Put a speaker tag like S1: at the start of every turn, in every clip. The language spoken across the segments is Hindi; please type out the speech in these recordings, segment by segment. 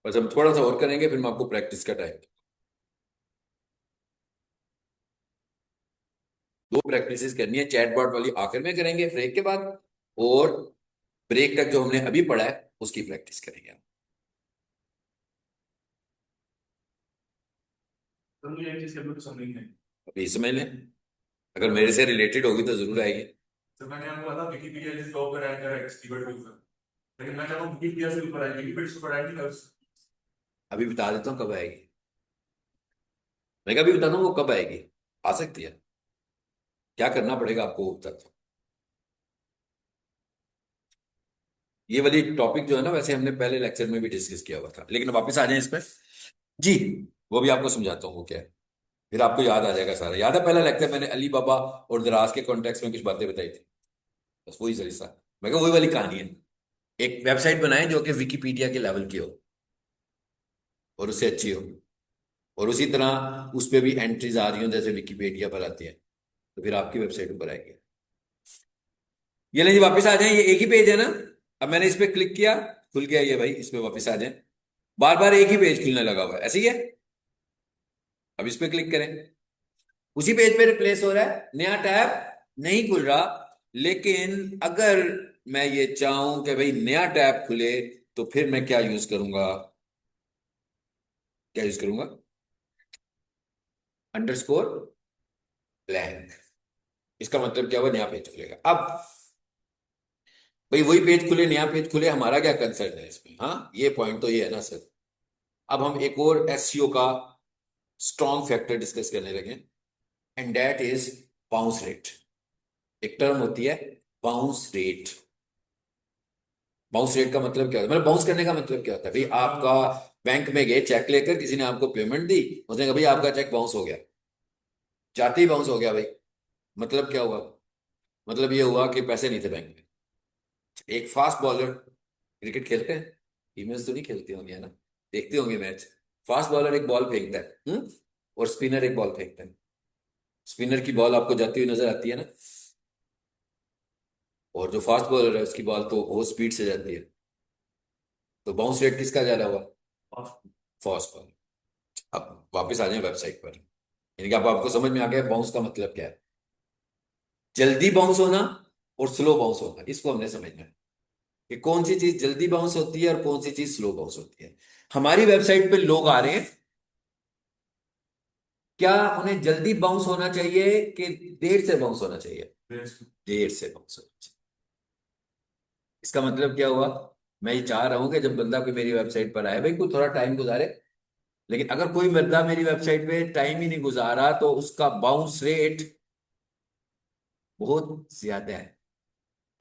S1: बस हम थोड़ा सा और करेंगे, फिर मैं आपको प्रैक्टिस का टाइम, दो प्रैक्टिसेस करनी है। चैटबॉट वाली आखिर में करेंगे ब्रेक के बाद, और ब्रेक तक जो हमने अभी पढ़ा है उसकी प्रैक्टिस करेंगे।
S2: तो मुझे एक चीज कभी समझ नहीं आई।
S1: अभी समझ लें, अगर मेरे से रिलेटेड होगी तो जरूर आएगी।
S2: तो मैंने आपको बताया विकिपीडिया जिस टॉप पर रैंक कर रहा है कीवर्ड के ऊपर, लेकिन मैं चाहता हूँ विकिपीडिया से ऊपर आए, विकिपीडिया से ऊपर आएगी कब?
S1: अभी बता देता हूँ कब आएगी। मैं अभी बताता हूँ वो कब आएगी। आ सकती है, क्या करना पड़ेगा आपको वो बताता हूँ। ये वाली टॉपिक जो है ना, वैसे हमने पहले लेक्चर में भी डिस्कस किया हुआ था, लेकिन वापस आ जाए इस पर। जी, वो भी आपको समझाता हूँ वो क्या है, फिर आपको याद आ जाएगा सारा। याद है पहला लेक्चर मैंने अली बाबा और दराज के कॉन्टेक्स्ट में कुछ बातें बताई थी, बस वही सरिस्ता। मैं कहा वही वाली कहानी है। एक वेबसाइट बनाए जो कि विकिपीडिया के लेवल की हो और उससे अच्छी हो, और उसी तरह उस पर भी एंट्रीज आ रही हो जैसे विकिपीडिया पर आती है, तो फिर आपकी वेबसाइट ऊपर आएगी। ये नहीं, वापस आ जाए, ये एक ही पेज है ना। अब मैंने इस पे क्लिक किया, खुल गया ये भाई, इस पे वापस आ जाए। बार बार एक ही पेज खुलने लगा हुआ है, ऐसे ही है। अब इस पे क्लिक करें, उसी पेज पे रिप्लेस हो रहा है, नया टैब नहीं खुल रहा। लेकिन अगर मैं ये चाहूं कि भाई नया टैब खुले, तो फिर मैं क्या यूज करूंगा, क्या यूज करूंगा? Underscore blank. इसका मतलब क्या हुआ, नया पेज खुलेगा। अब भाई वही पेज खुले नया पेज खुले, हमारा क्या कंसर्न है इसमें? हाँ, ये पॉइंट तो ये है ना सर। अब हम एक और एसईओ का स्ट्रॉन्ग फैक्टर डिस्कस करने लगे, and that is bounce rate. एक टर्म होती है बाउंस रेट। बाउंस रेट का मतलब क्या होता है, मतलब बाउंस करने का मतलब क्या होता है? भाई आपका बैंक में गए चेक लेकर, किसी ने आपको पेमेंट दी, उसने कहा भाई आपका चेक बाउंस हो गया, जाते ही बाउंस हो गया भाई। मतलब क्या हुआ? मतलब ये हुआ कि पैसे नहीं थे बैंक में। एक फास्ट बॉलर, क्रिकेट खेलते हैं, फीमेल्स तो नहीं खेलती होंगी है ना, देखते होंगे मैच। फास्ट बॉलर एक बॉल फेंकता है, और स्पिनर एक बॉल फेंकता है। स्पिनर की बॉल आपको जाती हुई नजर आती है ना, और जो फास्ट बॉलर है उसकी बॉल तो बहुत स्पीड से जाती है। तो बाउंस रेट किसका ज्यादा हुआ? Fast bowler. अब वापस आ जाए वेबसाइट पर, यानी कि अब आपको समझ में आ गया बाउंस का मतलब क्या है। जल्दी बाउंस होना और स्लो बाउंस होना, इसको हमने समझना है कि कौन सी चीज जल्दी बाउंस होती है और कौन सी चीज स्लो बाउंस होती है। हमारी वेबसाइट पे लोग आ रहे हैं, क्या उन्हें जल्दी बाउंस होना चाहिए कि देर से बाउंस होना चाहिए? देर से बाउंस होना चाहिए। इसका मतलब क्या हुआ? मैं ये चाह रहा हूं कि जब बंदा कोई मेरी वेबसाइट पर आए, भाई कोई थोड़ा टाइम गुजारे। लेकिन अगर कोई बंदा मेरी वेबसाइट पे टाइम ही नहीं गुजारा, तो उसका बाउंस रेट बहुत ज्यादा है,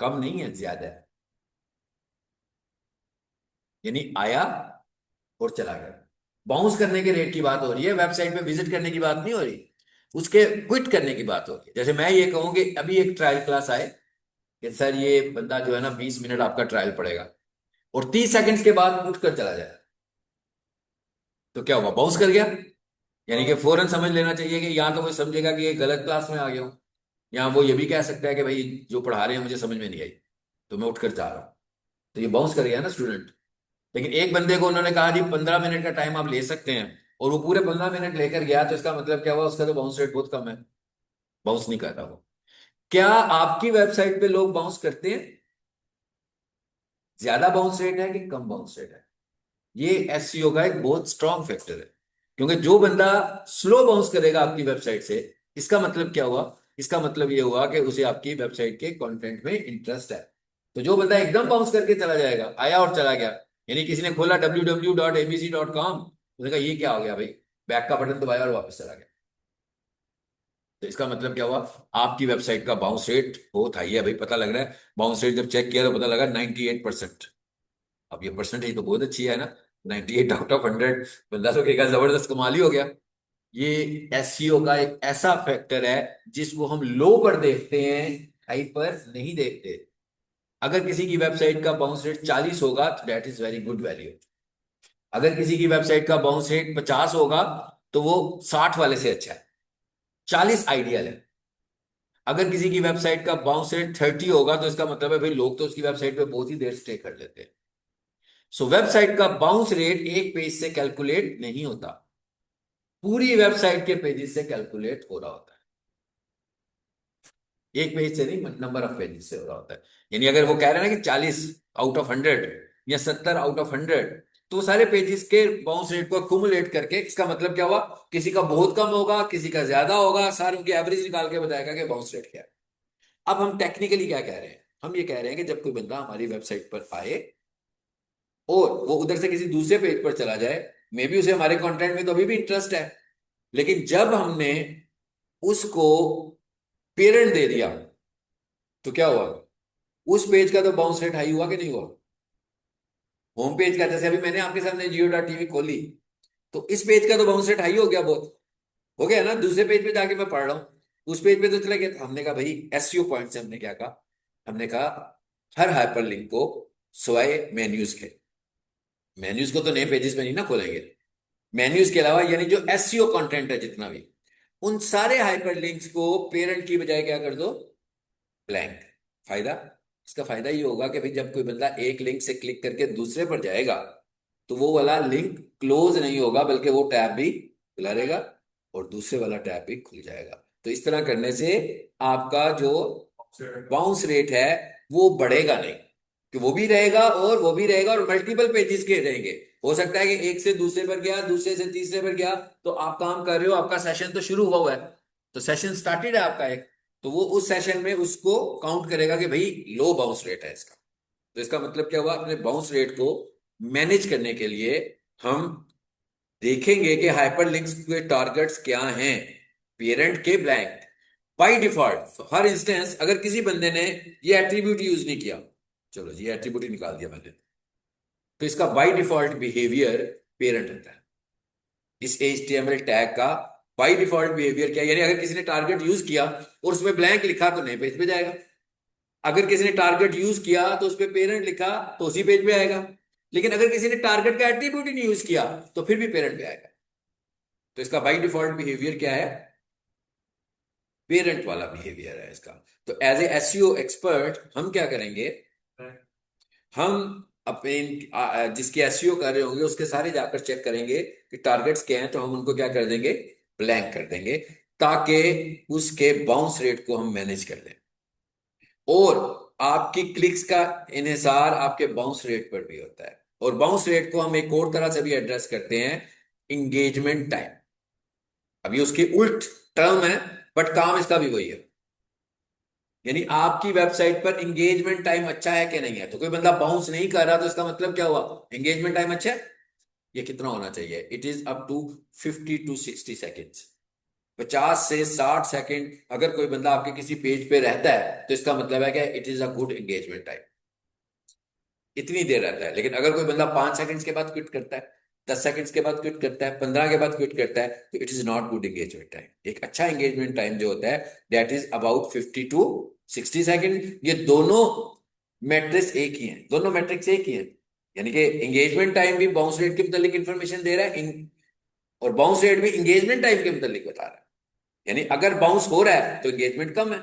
S1: कम नहीं है, ज्यादा है। यानी आया और चला गया। बाउंस करने के रेट की बात हो रही है, वेबसाइट पे विजिट करने की बात नहीं हो रही, उसके क्विट करने की बात हो रही है। जैसे मैं ये कहूँ कि अभी एक ट्रायल क्लास आए कि सर ये बंदा जो है ना 20 मिनट आपका ट्रायल पड़ेगा, और 30 सेकंड्स के बाद उठ कर चला जाए, तो क्या हुआ? बाउंस कर गया। यानी कि फौरन समझ लेना चाहिए कि या तो वो समझेगा कि ये गलत क्लास में आ गया हूं, या वो ये भी कह सकता है कि भाई जो पढ़ा रहे हैं मुझे समझ में नहीं आई, तो मैं उठकर जा रहा हूं। तो ये बाउंस कर गया ना स्टूडेंट। लेकिन एक बंदे को उन्होंने कहा जी 15 मिनट का टाइम आप ले सकते हैं, और वो पूरे 15 मिनट लेकर गया, तो इसका मतलब क्या हुआ? उसका तो बाउंस रेट बहुत कम है, बाउंस नहीं कर रहा वो। क्या आपकी वेबसाइट पे लोग बाउंस करते हैं? ज्यादा बाउंस रेट है कि कम बाउंस रेट है? ये एसईओ का एक बहुत स्ट्रॉन्ग फैक्टर है। क्योंकि जो बंदा स्लो बाउंस करेगा आपकी वेबसाइट से, इसका मतलब क्या हुआ? इसका मतलब ये हुआ कि उसे आपकी वेबसाइट के कंटेंट में इंटरेस्ट है। तो जो बंदा एकदम बाउंस करके चला जाएगा, आया और चला गया, यानी किसी ने खोला www.abc.com, उसने कहा ये क्या हो गया भाई, बैक का बटन दबाया और वापस चला गया, तो इसका मतलब क्या हुआ? आपकी वेबसाइट का बाउंस रेट बहुत हाई है भाई, पता लग रहा है। बाउंस रेट जब चेक किया तो पता लगा 98%। अब ये परसेंटेज तो बहुत अच्छी है ना, 98 आउट ऑफ 100। बंदा तो कहेगा जबरदस्त, कमाल ही हो गया। ये एसईओ का एक ऐसा फैक्टर है जिसको हम लो पर देखते हैं, हाई पर नहीं देखते। अगर किसी की वेबसाइट का बाउंस रेट 40 होगा तो that is very good value. अगर किसी की वेबसाइट का बाउंस रेट 50 होगा, तो वो 60 वाले से अच्छा है। 40 आइडियल है। अगर किसी की वेबसाइट का बाउंस रेट 30 होगा, तो इसका मतलब है भाई लोग तो उसकी वेबसाइट पे बहुत ही देर स्टे कर लेते हैं। सो वेबसाइट का बाउंस रेट एक पेज से कैलकुलेट नहीं होता, पूरी वेबसाइट के पेजेस से कैलकुलेट हो रहा होता है। एक पेज से नहीं, नंबर ऑफ पेजेस से हो रहा होता है। यानी अगर वो कह रहे हैं ना कि 40 आउट ऑफ 100 या 70 आउट ऑफ 100, तो वो सारे पेजेस के बाउंस रेट को अक्यूमुलेट करके, इसका मतलब क्या हुआ, किसी का बहुत कम होगा, किसी का ज्यादा होगा, सारों की एवरेज निकाल के बताएगा कि बाउंस रेट क्या है। अब हम टेक्निकली क्या कह रहे हैं, हम ये कह रहे हैं कि जब कोई बंदा हमारी वेबसाइट पर आए और वो उधर से किसी दूसरे पेज पर चला जाए, मे बी उसे हमारे कंटेंट में तो अभी भी इंटरेस्ट है, लेकिन जब हमने उसको पेरेंट दे दिया तो क्या हुआ, उस पेज का तो बाउंस रेट हाई हुआ कि नहीं हुआ। होम पेज का, जैसे अभी मैंने आपके सामने जियो.टीवी खोली, तो इस पेज का तो बाउंस रेट हाई हो गया, बहुत हो गया ना। दूसरे पेज पे जाके मैं पढ़ रहा हूँ, उस पेज पे तो चला गया। तो हमने कहा भाई, एसईओ पॉइंट से हमने क्या कहा, हमने कहा हर हाइपरलिंक को सिवाय मेन्यूज के, मेन्यूज को तो नए पेजेस में नहीं ना खोलेंगे, मेन्यूज के अलावा यानी जो एसईओ कंटेंट है जितना भी, उन सारे हाइपरलिंक्स को पेरेंट की बजाय क्या कर दो, ब्लैंक। फायदा, इसका फायदा ये होगा कि भाई जब कोई बंदा एक लिंक से क्लिक करके दूसरे पर जाएगा, तो वो वाला लिंक क्लोज नहीं होगा, बल्कि वो टैब भी खुला रहेगा और दूसरे वाला टैब भी खुल जाएगा। तो इस तरह करने से आपका जो बाउंस रेट है वो बढ़ेगा नहीं, कि वो भी रहेगा और वो भी रहेगा, और मल्टीपल पेजेस के रहेंगे। हो सकता है कि एक से दूसरे पर गया, दूसरे से तीसरे पर गया, तो आप काम कर रहे हो, आपका सेशन तो शुरू हुआ है, तो सेशन स्टार्टेड है आपका एक, तो वो उस सेशन में उसको काउंट करेगा कि भाई लो बाउंस रेट है इसका। तो इसका मतलब क्या हुआ, अपने बाउंस रेट को मैनेज करने के लिए हम देखेंगे कि हाइपरलिंक्स के टारगेट्स क्या हैं, पेरेंट के blank. By default her instance अगर किसी बंदे ने ये एट्रीब्यूट यूज नहीं किया, चलो ये एट्रीब्यूट ही निकाल दिया मैंने, तो इसका बाय डिफॉल्ट बिहेवियर पेरेंट रहता है। इस HTML टैग का बाय डिफॉल्ट बिहेवियर क्या है? यानी अगर किसी ने टारगेट यूज किया और उसमें ब्लैंक लिखा तो नए पेज पे जाएगा, अगर किसी ने टारगेट यूज किया तो उस पर पेरेंट लिखा तो उसी पेज पे आएगा, लेकिन अगर किसी ने टारगेट का एट्रीब्यूट ही नहीं यूज किया तो फिर भी पेरेंट पे आएगा। तो इसका बाय डिफॉल्ट बिहेवियर क्या है, पेरेंट वाला बिहेवियर है इसका। तो एज ए एसईओ एक्सपर्ट हम क्या करेंगे, हम अपने जिसकी एसईओ कर रहे होंगे उसके सारे जाकर चेक करेंगे कि टारगेट्स क्या हैं, तो हम उनको क्या कर देंगे, ब्लैंक कर देंगे, ताकि उसके बाउंस रेट को हम मैनेज कर लें। और आपकी क्लिक्स का इन्हिसार आपके बाउंस रेट पर भी होता है, और बाउंस रेट को हम एक और तरह से भी एड्रेस करते हैं, इंगेजमेंट टाइम। अभी उसकी उल्ट टर्म है, बट काम इसका भी वही है। यानी आपकी वेबसाइट पर एंगेजमेंट टाइम अच्छा है कि नहीं है, तो कोई बंदा बाउंस नहीं कर रहा, तो इसका मतलब क्या हुआ, एंगेजमेंट टाइम अच्छा है। ये कितना होना चाहिए, it is up to 50 to 60 seconds, 50 से 60 सेकेंड। अगर कोई बंदा आपके किसी पेज पे रहता है तो इसका मतलब है कि it is a good engagement time, इतनी देर रहता है। लेकिन अगर कोई बंदा 5 सेकंड्स के बाद क्विट करता है, 10 सेकंड्स के बाद क्विट करता है, 15 के बाद क्विट करता है, तो it is not good engagement time. एक अच्छा एंगेजमेंट टाइम जो होता है, that is about 50 to 60 second. ये दोनों मैट्रिक्स एक ही हैं, दोनों मैट्रिक्स एक ही हैं। यानी कि एंगेजमेंट टाइम भी बाउंस रेट के मुतालिक इंफॉर्मेशन दे रहा है, और बाउंस रेट भी एंगेजमेंट टाइम के मुतालिक बता रहा है। यानी अगर बाउंस हो रहा है तो एंगेजमेंट कम है,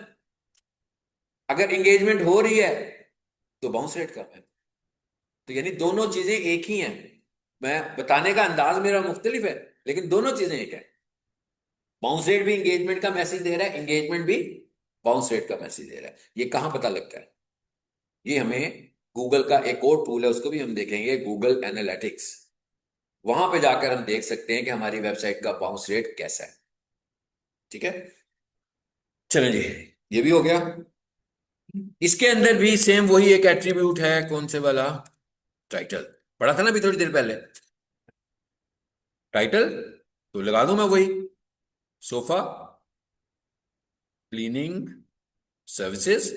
S1: अगर एंगेजमेंट हो रही है तो बाउंस रेट कम है। तो यानी दोनों चीजें एक ही हैं, मैं बताने का अंदाज मेरा मुख्तलिफ है, लेकिन दोनों चीजें एक है। बाउंस रेट भी एंगेजमेंट का मैसेज दे रहा है, एंगेजमेंट भी बाउंस रेट का मैसेज दे रहा है। ये कहां पता लगता है, ये हमें गूगल का एक और टूल है, उसको भी हम देखेंगे, गूगल एनालिटिक्स। वहां पे जाकर हम देख सकते हैं कि हमारी वेबसाइट का बाउंस रेट कैसा है। ठीक है, चलें जी, ये भी हो गया। इसके अंदर भी सेम वही एक एट्रीब्यूट है, कौन से वाला, टाइटल। पढ़ा था ना अभी थोड़ी देर पहले, टाइटल, तो लगा दूं मैं वही, सोफा क्लीनिंग सर्विसेज।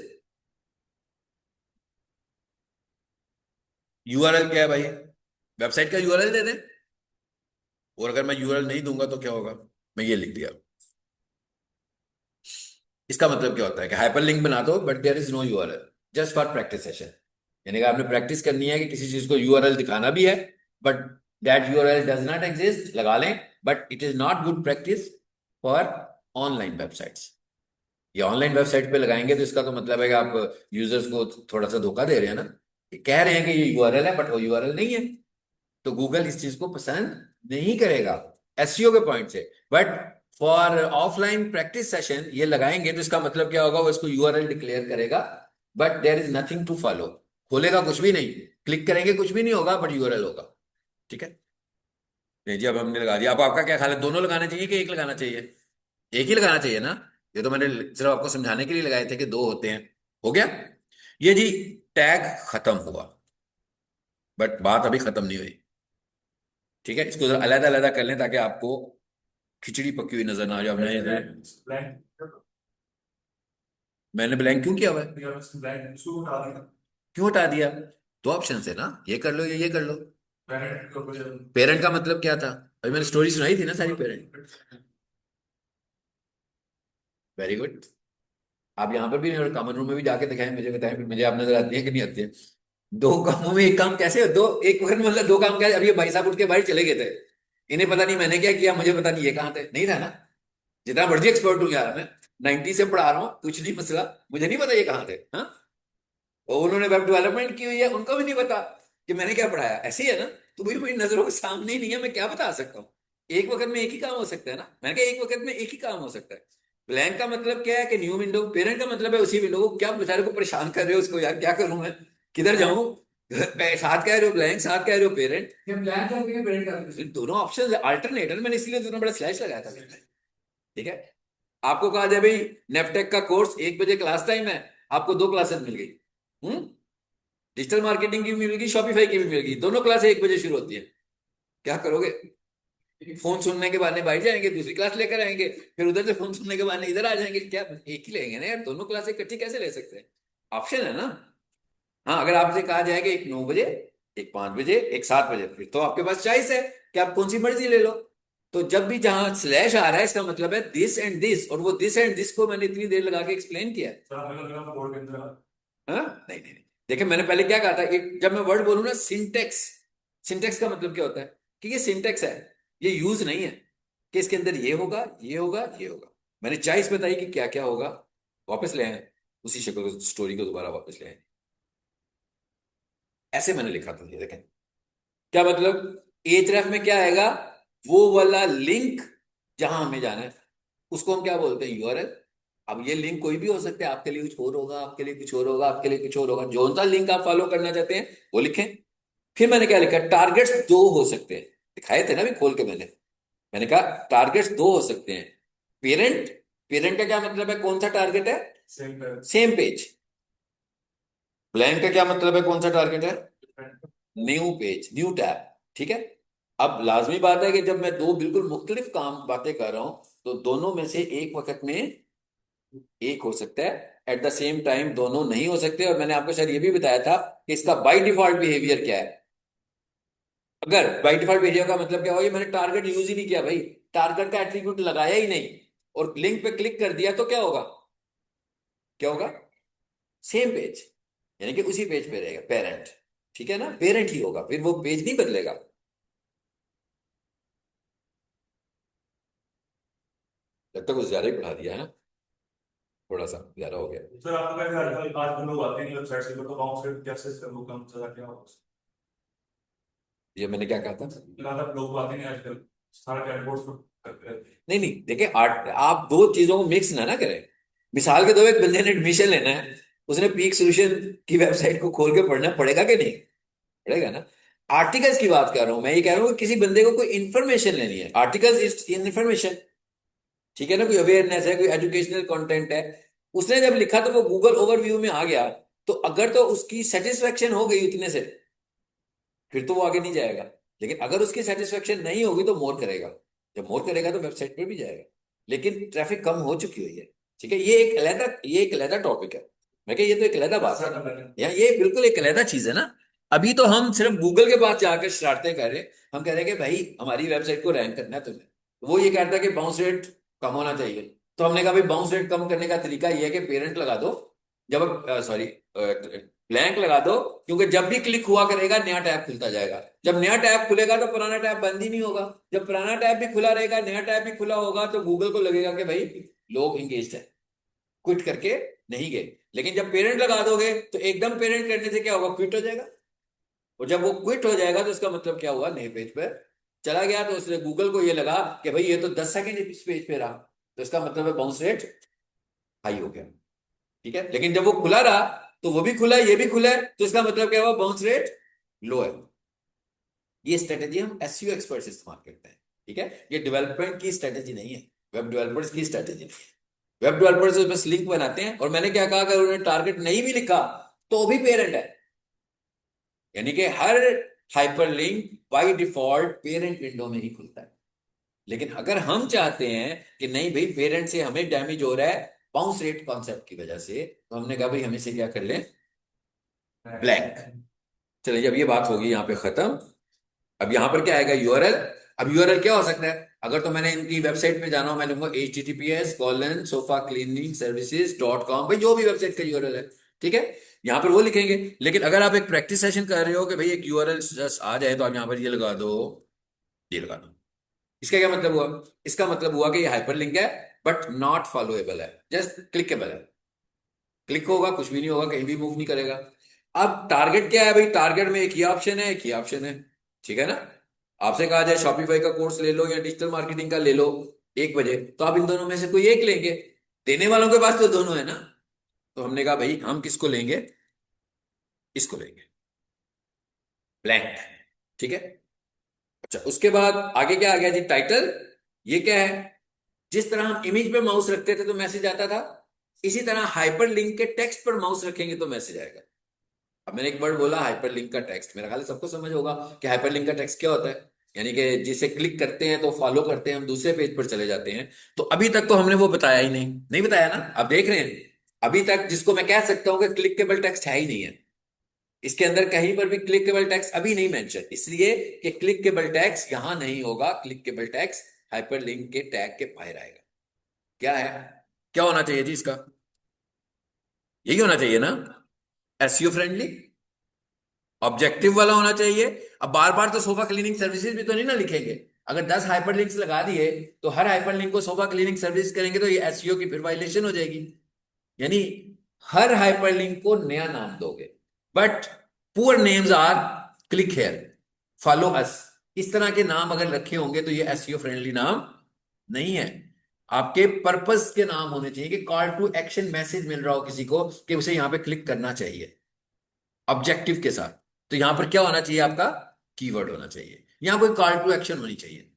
S1: यूआरएल क्या है भाई, वेबसाइट का यूआरएल दे दें। और अगर मैं यूआरएल नहीं दूंगा तो क्या होगा, मैं ये लिख दिया। इसका मतलब क्या होता है कि हाइपरलिंक बना दो but there is no URL, just for practice session. यानी कि आपने प्रैक्टिस करनी है कि किसी चीज को यूआरएल दिखाना भी है, but that URL does not exist, लगा लें। But it is not good practice for online websites. ये ऑनलाइन वेबसाइट पे लगाएंगे तो इसका तो मतलब है कि आप यूजर्स को थोड़ा सा धोखा दे रहे हैं ना। कह रहे हैं कि ये यूआरएल है, बट वो यूआरएल नहीं है। तो गूगल इस चीज को पसंद नहीं करेगा एसईओ के पॉइंट से। But for offline practice session ये लगाएंगे तो इसका मतलब क्या होगा, वो इसको यूआरएल डिक्लेयर करेगा, but there is nothing to follow. खोलेगा कुछ भी नहीं, क्लिक करेंगे कुछ भी नहीं होगा, बट यूआरएल होगा। ठीक है। नहीं जी, अब हमने लगा दिया। अब आपका क्या ख्याल है, दोनों लगाना चाहिए कि एक लगाना चाहिए? एक ही लगाना चाहिए ना। ये तो मैंने सिर्फ आपको समझाने के लिए लगाए थे कि दो होते हैं। हो गया। ये जी टैग खत्म हुआ, बट बात अभी खत्म नहीं हुई। ठीक है, इसको अलग अलग कर लें ताकि आपको खिचड़ी पकी हुई नजर ना आ जाए।
S2: ब्लैंक
S1: मैंने ब्लैंक क्यों किया हुआ है?
S2: ब्लैंक उसको हटा देना।
S1: क्यों हटा दिया? दो ऑप्शन है ना, ये कर लो या ये कर लो।
S2: पेरेंट को
S1: पेरेंट का मतलब क्या था? अभी मैंने स्टोरी सुनाई थी ना सारी पेरेंट। Very good. आप यहाँ पर भी और कॉमन रूम में भी जाके दिखाएं, मुझे बताएं फिर मुझे आप नजर आती है कि नहीं आती है। दो कामों में एक काम कैसे, दो एक वक्त में मतलब दो काम क्या? अब ये भाई साहब उठ के बाहर चले गए थे, इन्हें पता नहीं मैंने क्या किया, मुझे पता नहीं ये कहाँ थे, नहीं था ना। जितना मर्जी एक्सपर्ट हूँ यार मैं, 90 से पढ़ा रहा हूँ, कुछ नहीं मसला, मुझे नहीं पता ये कहाँ थे। हाँ, और उन्होंने वेब डेवलपमेंट की हुई है, उनको भी नहीं पता कि मैंने क्या पढ़ाया, ऐसी है ना। तो भाई मेरी नजरों के सामने ही नहीं है, मैं क्या बता सकता हूँ। एक वक्त में एक ही काम हो सकता है ना, मैंने कहा एक वक्त में एक ही काम हो सकता है। ब्लैंक का मतलब क्या है कि न्यू विंडो, पेरेंट का मतलब है उसी विंडो को, क्या बेचारे को परेशान कर रहे हो उसको, यार क्या करूं मैं, किधर जाऊं? साथ कह रहे हो ब्लैंक, साथ कह रहे हो पेरेंट, ये ब्लैंक का पेरेंट का दोनों ऑप्शन अल्टरनेटर, मैंने इसलिए दोनों बड़ा स्लैश लगाया था। ठीक है। आपको कहा जाए भाई नेपटेक का कोर्स 1 बजे क्लास टाइम है, आपको दो क्लासेस मिल गई। डिजिटल मार्केटिंग की भी मिल गई, शॉपिफाई की भी मिल गई, दोनों क्लासें 1 बजे शुरू होती है। क्या करोगे? फोन सुनने के बाद बाहर जाएंगे, दूसरी क्लास लेकर आएंगे, फिर उधर से फोन सुनने के बाद इधर आ जाएंगे, क्या एक ही लेंगे ना यार, दोनों क्लासें इकट्ठी कैसे ले सकते हैं? ऑप्शन है ना। हाँ, अगर आपसे कहा जाएगा एक 9 बजे, एक 5 बजे, एक 7 बजे, फिर तो आपके पास चॉइस है कि आप कौन सी मर्जी ले लो। तो जब भी जहां स्लैश आ रहा है इसका मतलब है दिस एंड दिस, और वो दिस एंड दिस को मैंने इतनी देर लगा के एक्सप्लेन किया है।
S2: सर आपने कहा बोर्ड के अंदर
S1: हाँ, नहीं नहीं नहीं, देखिए मैंने पहले क्या कहा था कि जब मैं वर्ड बोलूँ ना सिंटेक्स, सिंटेक्स का मतलब क्या होता है कि ये सिंटेक्स है, ये यूज नहीं है कि इसके अंदर ये होगा ये होगा ये होगा। मैंने चॉइस बताई कि क्या क्या होगा, वापस ले आए उसी शक्ल को, स्टोरी को दोबारा वापस ले आए, ऐसे मैंने लिखा था। ये देखें क्या मतलब, एhref में क्या आएगा, वो वाला लिंक जहां हमें जाना है उसको हम क्या बोलते हैं, यूआरएल। अब ये लिंक कोई भी हो सकता है, आपके लिए कुछ और होगा, आपके लिए कुछ और होगा, आपके लिए कुछ और होगा, जो सा लिंक आप फॉलो करना चाहते हैं वो लिखें। फिर मैंने क्या लिखा, टारगेट्स दो हो सकते हैं, दिखाए थे ना अभी खोल के मैंने कहा टारगेट्स दो हो सकते हैं। पेरेंट, पेरेंट का क्या मतलब है, कौन सा टारगेट है?
S2: Same
S1: same page. ब्लैंक का क्या मतलब है, कौन सा टारगेट है? New page, new tab. ठीक है। अब लाजमी बात है कि जब मैं दो बिल्कुल मुख्तलिफ काम बातें कर रहा हूं तो दोनों में से एक वक्त में एक हो सकता है, एट द सेम टाइम दोनों नहीं हो सकते। और मैंने आपको शायद ये भी बताया था कि इसका बाय डिफॉल्ट बिहेवियर क्या है। अगर बाय डिफॉल्ट बिहेवियर का मतलब क्या हुआ, ये मैंने टारगेट यूज ही नहीं किया भाई, टारगेट का एट्रीब्यूट लगाया ही नहीं, और लिंक पे क्लिक कर दिया, तो क्या होगा, क्या होगा? सेम पेज, यानी कि उसी पेज पे रहेगा पेरेंट। ठीक है ना, पेरेंट ही होगा, फिर वो पेज नहीं बदलेगा। लगता है कुछ ज्यादा ही पढ़ा दिया है ना, थोड़ा सा ज्यादा हो गया।
S2: सर आपको क्या ख्याल है, आज हम लोग आते हैं वेबसाइट से तो बाउंस रेट कैसे वो कम चला क्या होगा?
S1: ये मैंने क्या कहा था?
S2: ज्यादा लोग आते हैं आजकल, सारा डैशबोर्ड्स पर करते हैं।
S1: नहीं नहीं, देखिए आर्ट, आप दो चीजों को मिक्स ना ना करें। मिसाल के दो, एक बंदे ने एडमिशन लेना है, उसने पीक सोल्यूशन की वेबसाइट को खोल के पढ़ना पड़ेगा कि नहीं? पड़ेगा ना। आर्टिकल्स की बात कर रहा हूं मैं, ये कह रहा हूँ कि किसी बंदे को कोई इंफॉर्मेशन लेनी है, आर्टिकल्स इज इन्फॉर्मेशन। ठीक है ना, कोई अवेयरनेस है, कोई एजुकेशनल कंटेंट है, उसने जब लिखा तो वो गूगल ओवरव्यू में आ गया, तो अगर तो उसकी सेटिस्फेक्शन हो गई उतने से, फिर तो वो आगे नहीं जाएगा। लेकिन अगर उसकी सेटिस्फेक्शन नहीं होगी तो मोर करेगा, जब मोर करेगा तो वेबसाइट पर भी जाएगा। लेकिन ट्रैफिक कम हो चुकी हुई है। ठीक है, ये एक अलहदा टॉपिक है। मैं कह ये तो एक अलहदा बात है, या ये बिल्कुल एक अलहदा चीज है ना। अभी तो हम सिर्फ गूगल के पास जाकर शरारतें कर रहे हैं, हम कह रहे हैं कि भाई हमारी वेबसाइट को रैंक करना है तुम्हें। वो ये कहता है कि बाउंस रेट कम होना चाहिए, तो हमने कहा भाई बाउंस रेट कम करने का तरीका ये है कि पेरेंट लगा दो, जब सॉरी ब्लैंक लगा दो, क्योंकि जब भी क्लिक हुआ करेगा नया टैब खुलता जाएगा, जब नया टैब खुलेगा तो पुराना टैब बंद ही नहीं होगा, जब पुराना टैब भी खुला रहेगा नया टैब भी खुला होगा, तो गूगल को लगेगा कि भाई लोग इंगेज्ड है, क्विट करके नहीं गए। लेकिन जब पेरेंट लगा दोगे तो एकदम पेरेंट करने से क्या होगा, क्विट हो जाएगा। और जब वो क्विट हो जाएगा तो इसका मतलब क्या हुआ, नए पेज पर चला गया। तो उसने गूगल को ये लगा कि भाई ये तो 10 सेकेंड इस पेज पे रहा, तो इसका मतलब है बाउंस रेट हाई हो गया। ठीक है, लेकिन जब वो खुला रहा तो वो भी खुला है, ये भी खुला है, तो इसका मतलब क्या हुआ, बाउंस रेट लो है। ये स्ट्रेटेजी हम एसईओ एक्सपर्ट्स इस्तेमाल करते हैं। ठीक है, ये डेवलपमेंट की स्ट्रेटेजी नहीं है, वेब डेवलपर्स की स्ट्रेटेजी नहीं है। वेब डेवलपर्स बस लिंक बनाते हैं। और मैंने क्या कहा, अगर उन्होंने टारगेट नहीं भी लिखा तो भी पेरेंट है, यानी कि हर hyperlink by default parent window में ही खुलता है। लेकिन अगर हम चाहते हैं कि नहीं भाई पेरेंट से हमें डैमेज हो रहा है बाउंस रेट कॉन्सेप्ट की वजह से, तो हमने कहा भाई हम इसे क्या कर लें, ब्लैंक। चलिए, जब ये बात होगी यहाँ पे खत्म। अब यहाँ पर क्या आएगा, यूआरएल। अब यूआरएल क्या हो सकता है, अगर तो मैंने इनकी वेबसाइट पे जाना हो, मैं लूंगा https://sofa-cleaning-services.com, भाई जो भी वेबसाइट का यूआरएल है। ठीक है, यहाँ पर वो लिखेंगे। लेकिन अगर आप एक प्रैक्टिस सेशन कर रहे हो कि भाई एक यूआरएल जस्ट आ जाए, तो आप यहाँ पर ये लगा दो, ये लगा दो। इसका क्या मतलब हुआ, इसका मतलब हुआ कि ये हाइपरलिंक है बट नॉट फॉलोएबल है, जस्ट क्लिकेबल है। क्लिक होगा, कुछ भी नहीं होगा, कहीं भी मूव नहीं करेगा। अब टारगेट क्या है भाई, टारगेट में एक ही ऑप्शन है, एक ही ऑप्शन है। ठीक है ना, आपसे कहा जाए शॉपिफाई का कोर्स ले लो या डिजिटल मार्केटिंग का ले लो 1 बजे, तो आप इन दोनों में से कोई एक लेंगे। देने वालों के पास तो दोनों है ना। तो हमने कहा भाई हम किसको लेंगे, इसको लेंगे, ब्लैंक। ठीक है। अच्छा, उसके बाद आगे क्या आ गया जी, टाइटल। ये क्या है, जिस तरह हम इमेज पे माउस रखते थे तो मैसेज आता था, इसी तरह हाइपर लिंक के टेक्स्ट पर माउस रखेंगे तो मैसेज आएगा। अब मैंने एक वर्ड बोला हाइपरलिंक का टेक्स्ट, मेरा ख्याल है सबको समझ होगा कि हाइपरलिंक का टेक्स्ट क्या होता है। यानी कि जिसे क्लिक करते हैं तो फॉलो करते हैं, हम दूसरे पेज पर चले जाते हैं। तो अभी तक तो हमने वो बताया ही नहीं, नहीं बताया ना, आप देख रहे हैं। अभी तक जिसको मैं कह सकता हूं कि क्लिकेबल टेक्स्ट है ही नहीं है, इसके अंदर कहीं पर भी क्लिकेबल टेक्स्ट अभी नहीं मेंशन, इसलिए कि क्लिकेबल टेक्स्ट यहां नहीं होगा। क्लिकेबल टेक्स्ट हाइपरलिंक के टैग के बाहर आएगा। क्या है, क्या होना चाहिए जी इसका, यही होना चाहिए ना, एसईओ फ्रेंडली, ऑब्जेक्टिव वाला होना चाहिए। अब बार बार तो सोफा क्लीनिंग सर्विसेज भी तो नहीं ना लिखेंगे। अगर 10 हाइपरलिंक्स लगा दिए तो हर हाइपरलिंक को सोफा क्लीनिंग सर्विस करेंगे तो ये एसईओ की फिर वायलेशन हो जाएगी। यानी हर हाइपरलिंक को नया नाम दोगे, but poor names are click here, follow us, इस तरह के नाम अगर रखे होंगे तो ये एसईओ फ्रेंडली नाम नहीं है। आपके पर्पस के नाम होने चाहिए कि कॉल टू एक्शन मैसेज मिल रहा हो किसी को कि उसे यहां पे क्लिक करना चाहिए ऑब्जेक्टिव के साथ। तो यहां पर क्या होना चाहिए, आपका कीवर्ड होना चाहिए, यहां कोई कॉल टू एक्शन होनी चाहिए।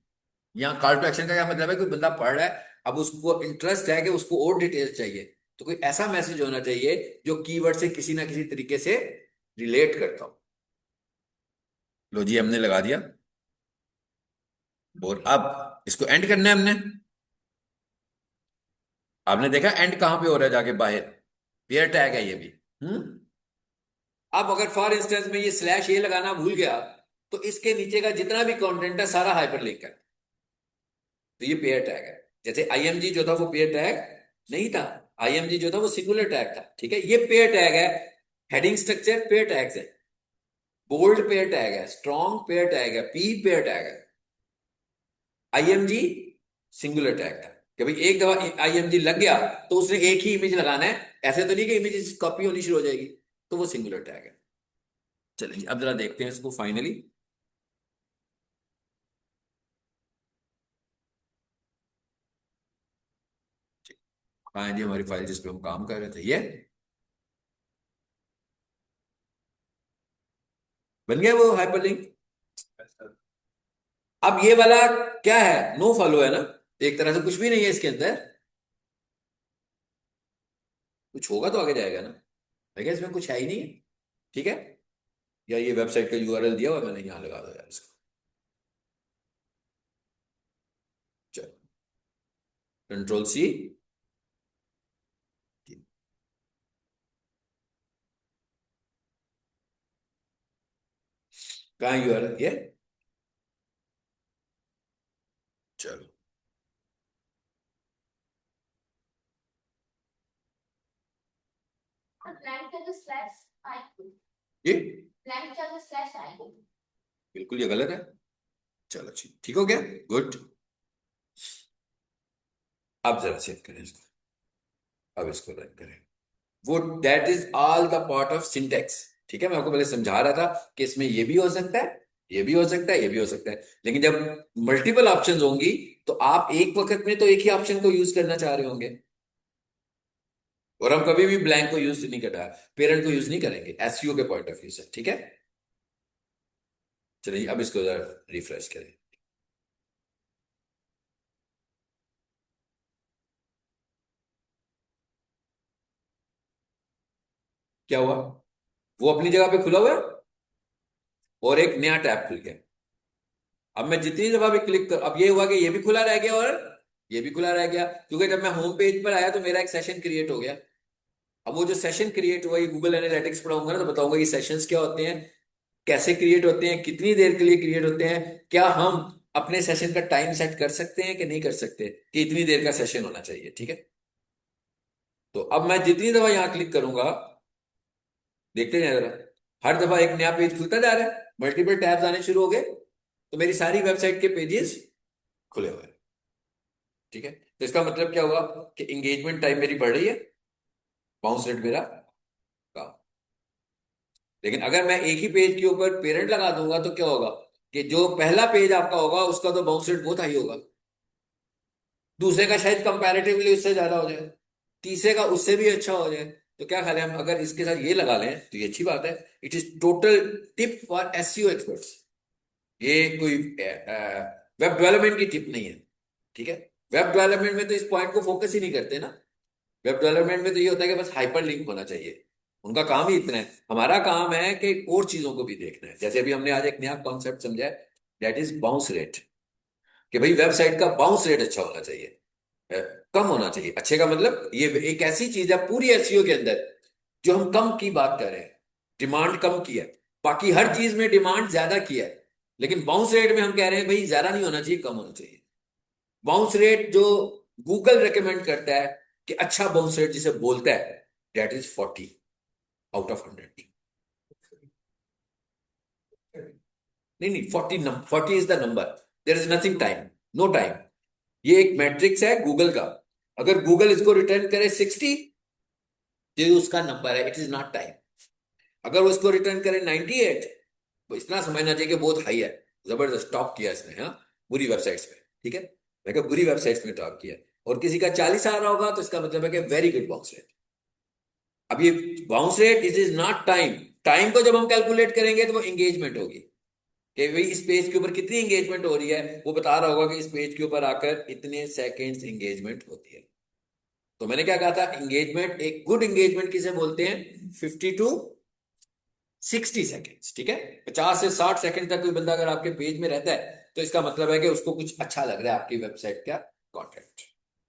S1: यहाँ कॉल टू एक्शन का क्या मतलब है, कोई बंदा पढ़ रहा है, अब उसको इंटरेस्ट है कि उसको और डिटेल्स चाहिए, तो कोई ऐसा मैसेज होना चाहिए जो कीवर्ड से किसी ना किसी तरीके से रिलेट करता हो। लो जी, हमने लगा दिया। और अब इसको एंड करना है हमने। आपने देखा एंड कहां पे हो रहा है, जाके बाहर पेयर टैग है ये भी। हम्म अब अगर फॉर इंस्टेंस में ये स्लैश ये लगाना भूल गया, तो इसके नीचे का जितना भी कंटेंट है सारा हाइपरलिंक है, तो ये पेयर टैग है। जैसे आईएमजी जो था वो पेयर टैग नहीं था, आईएमजी जो था वो सिंगुलर टैग था। ठीक है, ये पेयर टैग है। हेडिंग स्ट्रक्चर पेयर टैग्स है, बोल्ड पेयर टैग है, स्ट्रॉन्ग पेयर टैग है, पी पेयर टैग है। आईएमजी सिंगुलर टैग था कि भाई एक दफा आईएमजी लग गया तो उसने एक ही इमेज लगाना है, ऐसे तो नहीं कि इमेज कॉपी होनी शुरू हो जाएगी, तो वो सिंगुलर टैग है। चलिए अब जरा देखते हैं इसको फाइनली। कहाँ है जी हमारी फाइल जिस पे हम काम कर रहे थे, ये बन गया वो हाइपरलिंक। अब ये वाला क्या है, नो फॉलो है ना, एक तरह से कुछ भी नहीं है इसके अंदर। कुछ होगा तो आगे जाएगा ना, लेकिन इसमें कुछ है ही नहीं। ठीक है, या ये वेबसाइट का यूआरएल दिया हुआ है, मैंने यहाँ लगा दो यार इसको। चलो, कंट्रोल C। कहाँ यूआरएल ये, चलो
S3: ब्लैंक का जो स्लैश आई,
S1: ये
S3: ब्लैंक का जो स्लैश आई।
S1: बिल्कुल ये गलत है। चलो ठीक ठीक हो गया, गुड। अब जरा सेव करें इसको, अब इसको रन करें। वो that is all the part of syntax. ठीक है, मैं आपको पहले समझा रहा था कि इसमें ये भी हो सकता है, ये भी हो सकता है, ये भी हो सकता है, लेकिन जब मल्टीपल ऑप्शंस होंगी तो आप एक वक्त में तो एक ही ऑप्शन को यूज करना चाह रहे होंगे। और हम कभी भी ब्लैंक को यूज नहीं करना, पेरेंट को यूज नहीं करेंगे एसईओ के पॉइंट ऑफ व्यू से। ठीक है, चलिए अब इसको जरा रिफ्रेश करें। क्या हुआ? वो अपनी जगह पे खुला हुआ है और एक नया टैब खुल गया। अब मैं जितनी दफा भी क्लिक कर, अब ये हुआ कि ये भी खुला रह गया और ये भी खुला रह गया, क्योंकि जब मैं होम पेज पर आया तो मेरा एक सेशन क्रिएट हो गया। अब वो जो सेशन क्रिएट हुआ, ये गूगल एनालिटिक्स पढ़ाऊंगा ना तो बताऊंगा ये सेशंस क्या होते हैं, कैसे क्रिएट होते हैं, कितनी देर के लिए क्रिएट होते हैं, क्या हम अपने सेशन का टाइम सेट कर सकते हैं कि नहीं कर सकते, कि इतनी देर का सेशन होना चाहिए। ठीक है, तो अब मैं जितनी दफा यहां क्लिक करूंगा, देखते हैं जरा, हर दफा एक नया पेज खुलता जा रहा है, मल्टीपल टैब्स आने शुरू हो गए, तो मेरी सारी वेबसाइट के पेजेस खुले हुए हैं। ठीक है, तो इसका मतलब क्या हुआ कि एंगेजमेंट टाइम मेरी बढ़ रही है, बाउंस रेट मेरा कम। लेकिन अगर मैं एक ही पेज के ऊपर पेरेंट लगा दूंगा तो क्या होगा कि जो पहला पेज आपका होगा उसका तो बाउंस रेट बहुत हाई होगा, दूसरे का शायद कंपैरेटिवली उससे ज्यादा हो जाए, तीसरे का उससे भी अच्छा हो जाए। तो क्या ख्याल है, हम अगर इसके साथ ये लगा लें तो ये अच्छी बात है। It is total tip for SEO experts, ये कोई वेब डेवलपमेंट की टिप नहीं है। ठीक है, वेब डेवलपमेंट में तो इस पॉइंट को फोकस ही नहीं करते ना। वेब डेवलपमेंट में तो ये होता है कि बस हाइपर लिंक होना चाहिए, उनका काम ही इतना है। हमारा काम है कि और चीजों को भी देखना है, जैसे अभी हमने आज एक नया कॉन्सेप्ट समझा है, दैट इज बाउंस रेट, कि भाई वेबसाइट का बाउंस रेट अच्छा होना चाहिए, अ, कम होना चाहिए। अच्छे का मतलब ये एक ऐसी चीज है पूरी एसईओ के अंदर जो हम कम की बात कर रहे हैं, डिमांड कम की है, बाकी हर चीज में डिमांड ज्यादा की है, लेकिन बाउंस रेट में हम कह रहे हैं भाई ज्यादा नहीं होना चाहिए, कम होना चाहिए। बाउंस रेट जो गूगल रेकमेंड करता है कि अच्छा बाउंस रेट जिसे बोलता है, दैट इज 40 आउट ऑफ 100। नहीं नहीं, 40 is the number, there is nothing time, no time. ये एक मैट्रिक्स है गूगल का, अगर गूगल इसको रिटर्न करे 60 तो ये उसका नंबर है, इट इज नॉट टाइम। अगर वो इसको रिटर्न करे 98 तो इतना समझना चाहिए कि बहुत हाई है, जबरदस्त टॉप किया इसने, हाँ, बुरी वेबसाइट्स में। ठीक है, मैं कहा बुरी वेबसाइट्स में टॉप किया, और किसी का 40 आ रहा होगा तो इसका मतलब है कि वेरी गुड बाउंस रेट। अब ये bounce rate it is not time, time को जब हम कैलकुलेट करेंगे तो वो एंगेजमेंट होगी, कि भाई इस पेज के ऊपर कितनी एंगेजमेंट हो रही है, वो बता रहा होगा कि इस पेज के ऊपर आकर इतने सेकेंड्स एंगेजमेंट होती है। तो मैंने क्या कहा था, एंगेजमेंट, एक गुड एंगेजमेंट किसे बोलते हैं, 50 to 60 सेकेंड्स। ठीक है, 50 से 60 सेकंड तक कोई बंदा अगर आपके पेज में रहता है तो इसका मतलब है कि उसको कुछ अच्छा लग रहा है आपकी वेबसाइट का कंटेंट।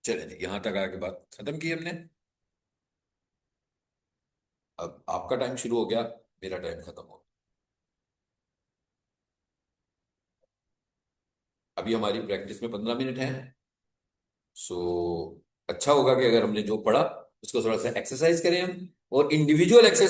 S1: चलिए जी, यहां तक आके बात खत्म की हमने। अब आपका टाइम शुरू हो गया, मेरा टाइम खत्म हो गया। अभी हमारी प्रैक्टिस में 15 मिनट है। सो अच्छा होगा कि अगर हमने जो पढ़ा उसको थोड़ा सा एक्सरसाइज करें हम, और इंडिविजुअल एक्सरसाइज